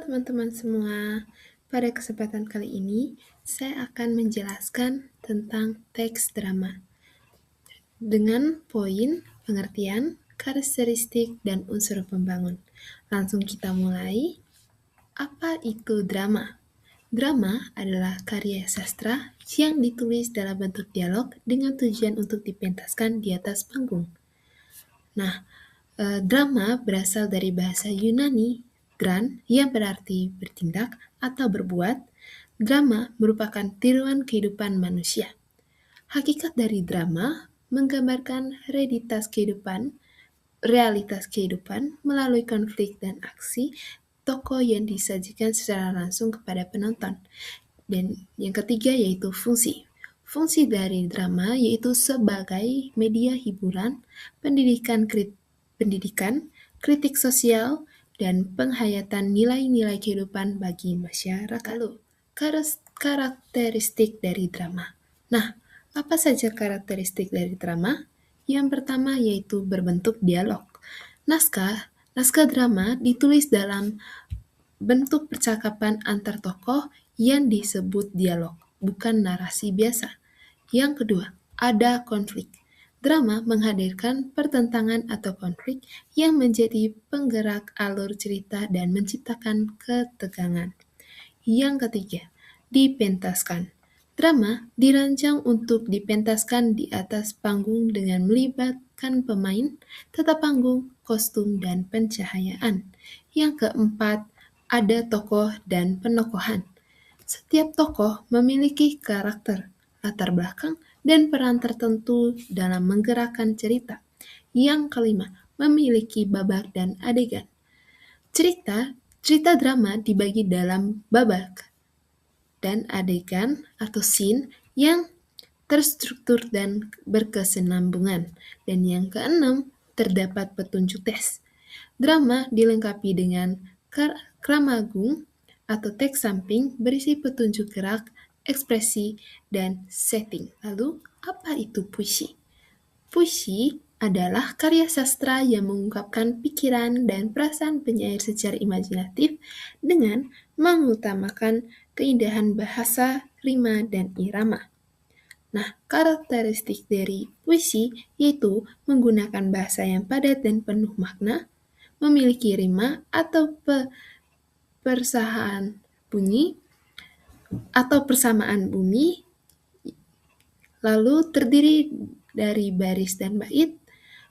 teman-teman semua. Pada kesempatan kali ini, saya akan menjelaskan tentang teks drama dengan poin, pengertian, karakteristik, dan unsur pembangun. Langsung kita mulai. Apa itu drama? Drama adalah karya sastra yang ditulis dalam bentuk dialog dengan tujuan untuk dipentaskan di atas panggung. Nah, drama berasal dari bahasa Yunani, dran, yang berarti bertindak atau berbuat. Drama merupakan tiruan kehidupan manusia. Hakikat dari drama menggambarkan realitas kehidupan melalui konflik dan aksi tokoh yang disajikan secara langsung kepada penonton. Dan yang ketiga yaitu fungsi. Fungsi dari drama yaitu sebagai media hiburan, pendidikan, kritik sosial, dan penghayatan nilai-nilai kehidupan bagi masyarakat. Lalu, karakteristik dari drama. Nah, apa saja karakteristik dari drama? Yang pertama yaitu berbentuk dialog. Naskah drama ditulis dalam bentuk percakapan antar tokoh yang disebut dialog, bukan narasi biasa. Yang kedua, ada konflik. Drama menghadirkan pertentangan atau konflik yang menjadi penggerak alur cerita dan menciptakan ketegangan. Yang ketiga, dipentaskan. Drama dirancang untuk dipentaskan di atas panggung dengan melibatkan pemain, tata panggung, kostum, dan pencahayaan. Yang keempat, ada tokoh dan penokohan. Setiap tokoh memiliki karakter, latar belakang, dan peran tertentu dalam menggerakkan cerita. Yang kelima, memiliki babak dan adegan. Cerita drama dibagi dalam babak dan adegan atau scene yang terstruktur dan berkesinambungan. Dan yang keenam, terdapat petunjuk teks. Drama dilengkapi dengan kramagung atau teks samping berisi petunjuk gerak, ekspresi, dan setting. Lalu, apa itu puisi? Puisi adalah karya sastra yang mengungkapkan pikiran dan perasaan penyair secara imajinatif dengan mengutamakan keindahan bahasa, rima, dan irama. Nah, karakteristik dari puisi yaitu menggunakan bahasa yang padat dan penuh makna, memiliki rima atau persamaan bunyi, lalu terdiri dari baris dan bait,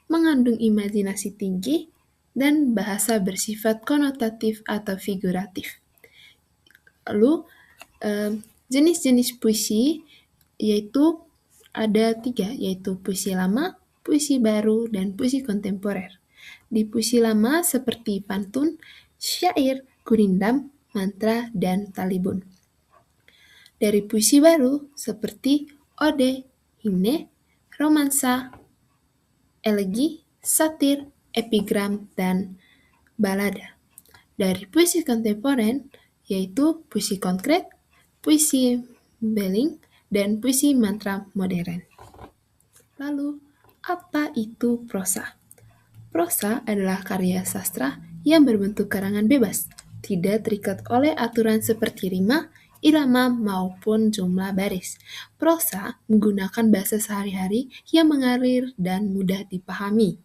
mengandung imajinasi tinggi, dan bahasa bersifat konotatif atau figuratif. Lalu, jenis-jenis puisi yaitu ada 3, yaitu puisi lama, puisi baru, dan puisi kontemporer. Di puisi lama seperti pantun, syair, gurindam, mantra, dan talibun. Dari puisi baru seperti ode, himne, romansa, elegi, satir, epigram, dan balada. Dari puisi kontemporer yaitu puisi konkret, puisi beling, dan puisi mantra modern. Lalu, apa itu prosa? Prosa adalah karya sastra yang berbentuk karangan bebas, tidak terikat oleh aturan seperti rima, irama, maupun jumlah baris. Prosa menggunakan bahasa sehari-hari yang mengalir dan mudah dipahami.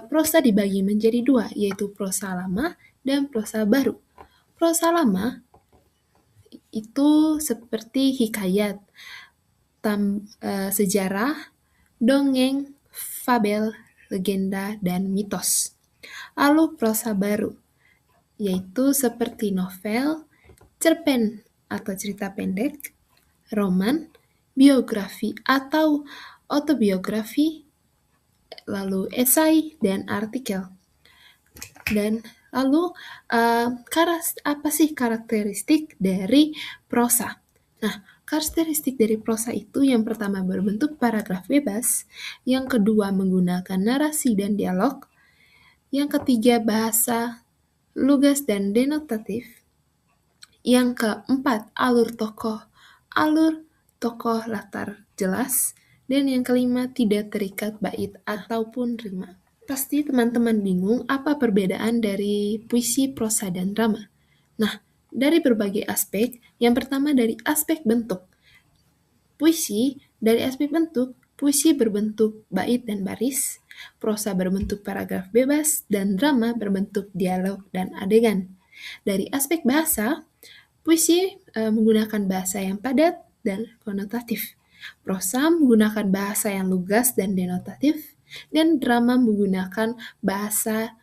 Prosa dibagi menjadi 2, yaitu prosa lama dan prosa baru. Prosa lama itu seperti hikayat, sejarah, dongeng, fabel, legenda, dan mitos. Lalu prosa baru, yaitu seperti novel, cerpen atau cerita pendek, roman, biografi atau autobiografi, lalu esai dan artikel. Dan lalu apa sih karakteristik dari prosa? Nah, karakteristik dari prosa itu yang pertama berbentuk paragraf bebas, yang kedua menggunakan narasi dan dialog, yang ketiga bahasa lugas dan denotatif, yang keempat alur tokoh latar jelas, dan yang kelima tidak terikat bait ataupun rima. Pasti teman-teman bingung apa perbedaan dari puisi, prosa, dan drama. Nah, dari berbagai aspek, yang pertama dari aspek bentuk. Puisi, dari aspek bentuk, puisi berbentuk bait dan baris, prosa berbentuk paragraf bebas, dan drama berbentuk dialog dan adegan. Dari aspek bahasa, puisi menggunakan bahasa yang padat dan konotatif. Prosa menggunakan bahasa yang lugas dan denotatif, dan drama menggunakan bahasa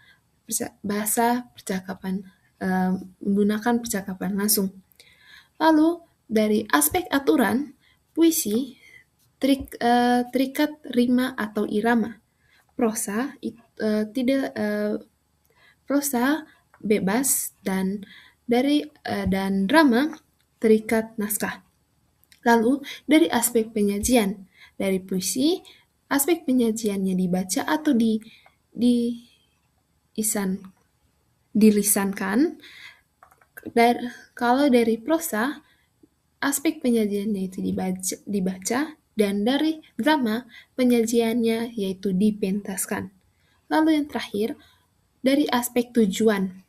percakapan menggunakan percakapan langsung. Lalu dari aspek aturan, puisi terikat rima atau irama. Prosa tidak prosa bebas dan drama terikat naskah. Lalu dari aspek penyajian, dari puisi aspek penyajiannya dibaca atau dilisankan. Kalau dari prosa aspek penyajiannya itu dibaca dan dari drama penyajiannya yaitu dipentaskan. Lalu yang terakhir dari aspek tujuan.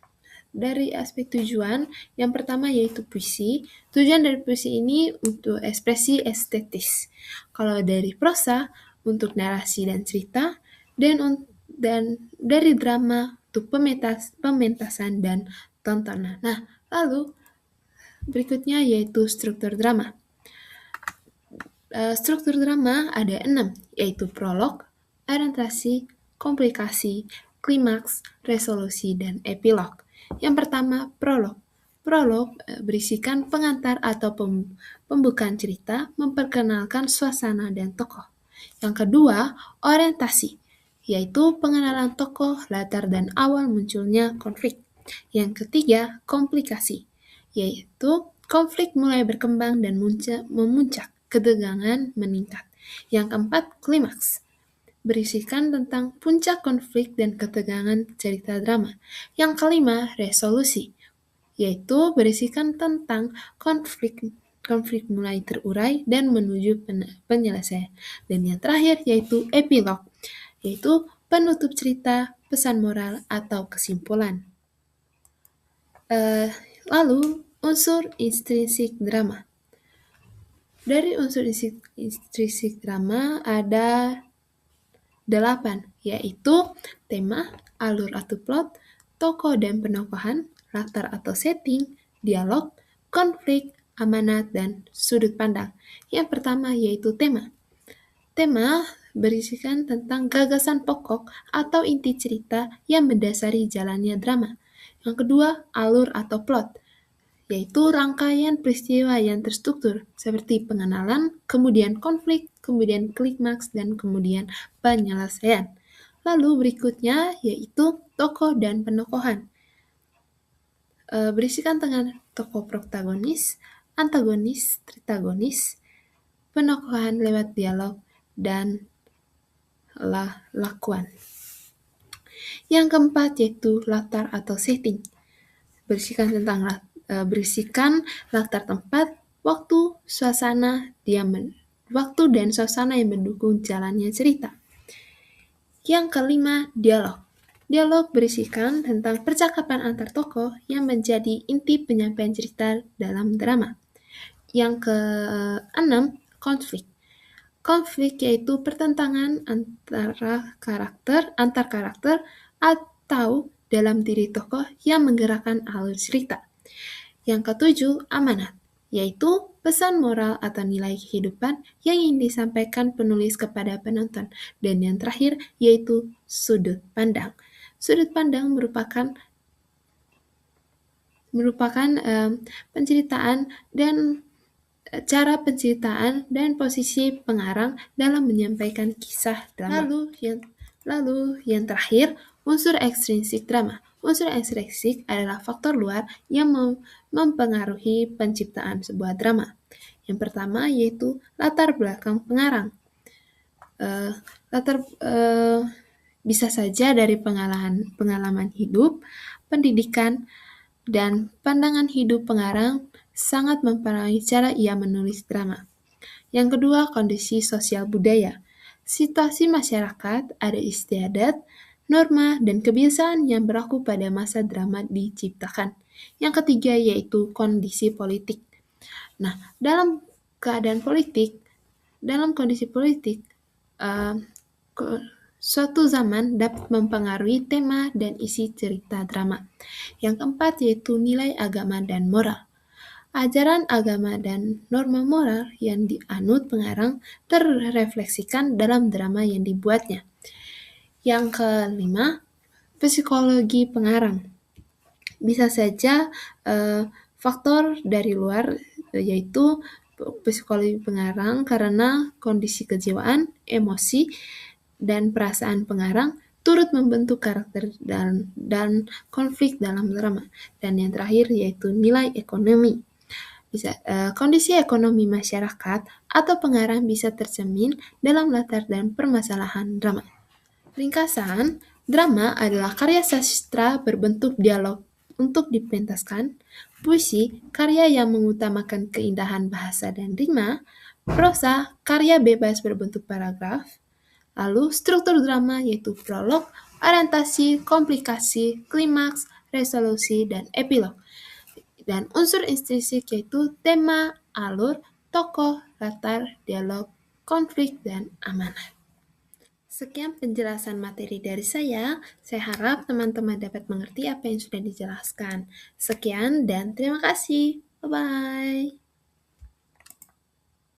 Dari aspek tujuan, yang pertama yaitu puisi. Tujuan dari puisi ini untuk ekspresi estetis. Kalau dari prosa, untuk narasi dan cerita, dan dari drama untuk pementasan dan tontonan. Nah, lalu berikutnya yaitu struktur drama. Struktur drama ada 6, yaitu prolog, orientasi, komplikasi, klimaks, resolusi, dan epilog. Yang pertama, prolog. Prolog berisikan pengantar atau pembukaan cerita, memperkenalkan suasana dan tokoh. Yang kedua, orientasi, yaitu pengenalan tokoh, latar, dan awal munculnya konflik. Yang ketiga, komplikasi, yaitu konflik mulai berkembang dan memuncak, ketegangan meningkat. Yang keempat, klimaks, berisikan tentang puncak konflik dan ketegangan cerita drama. Yang kelima, resolusi, yaitu berisikan tentang konflik mulai terurai dan menuju penyelesaian. Dan yang terakhir yaitu epilog, yaitu penutup cerita, pesan moral, atau kesimpulan. Lalu, unsur intrinsik drama. Dari unsur intrinsik drama ada 8, yaitu tema, alur atau plot, tokoh dan penokohan, latar atau setting, dialog, konflik, amanat, dan sudut pandang. Yang pertama yaitu tema. Tema berisikan tentang gagasan pokok atau inti cerita yang mendasari jalannya drama. Yang kedua, alur atau plot, yaitu rangkaian peristiwa yang terstruktur, seperti pengenalan, kemudian konflik, kemudian klimaks, dan kemudian penyelesaian. Lalu berikutnya yaitu tokoh dan penokohan. Berisikan tentang tokoh protagonis, antagonis, tritagonis, penokohan lewat dialog, dan lakuan. Yang keempat yaitu latar atau setting. Berisikan latar tempat, waktu, dan suasana yang mendukung jalannya cerita. Yang kelima, dialog. Dialog berisikan tentang percakapan antar tokoh yang menjadi inti penyampaian cerita dalam drama. Yang keenam, konflik. Konflik yaitu pertentangan antar karakter atau dalam diri tokoh yang menggerakkan alur cerita. Yang ketujuh, amanat, yaitu pesan moral atau nilai kehidupan yang ingin disampaikan penulis kepada penonton. Dan yang terakhir yaitu sudut pandang. Sudut pandang merupakan penceritaan dan cara penceritaan dan posisi pengarang dalam menyampaikan kisah drama. Lalu yang terakhir, unsur ekstrinsik drama. Unsur ekstrinsik adalah faktor luar yang mempengaruhi penciptaan sebuah drama. Yang pertama yaitu latar belakang pengarang. Bisa saja dari pengalaman hidup, pendidikan, dan pandangan hidup pengarang sangat mempengaruhi cara ia menulis drama. Yang kedua, kondisi sosial budaya. Situasi masyarakat, ada istiadat, norma, dan kebiasaan yang berlaku pada masa drama diciptakan. Yang ketiga yaitu kondisi politik. Nah, dalam kondisi politik, eh, suatu zaman dapat mempengaruhi tema dan isi cerita drama. Yang keempat yaitu nilai agama dan moral. Ajaran agama dan norma moral yang dianut pengarang terrefleksikan dalam drama yang dibuatnya. Yang kelima, psikologi pengarang. Bisa saja faktor dari luar yaitu psikologi pengarang karena kondisi kejiwaan, emosi, dan perasaan pengarang turut membentuk karakter dan konflik dalam drama. Dan yang terakhir yaitu nilai ekonomi. Kondisi ekonomi masyarakat atau pengarang bisa tercermin dalam latar dan permasalahan drama. Ringkasan, drama adalah karya sastra berbentuk dialog untuk dipentaskan, puisi, karya yang mengutamakan keindahan bahasa dan rima, prosa, karya bebas berbentuk paragraf, lalu struktur drama yaitu prolog, orientasi, komplikasi, klimaks, resolusi, dan epilog. Dan unsur intrinsik yaitu tema, alur, tokoh, latar, dialog, konflik, dan amanat. Sekian penjelasan materi dari saya. Saya harap teman-teman dapat mengerti apa yang sudah dijelaskan. Sekian dan terima kasih. Bye-bye.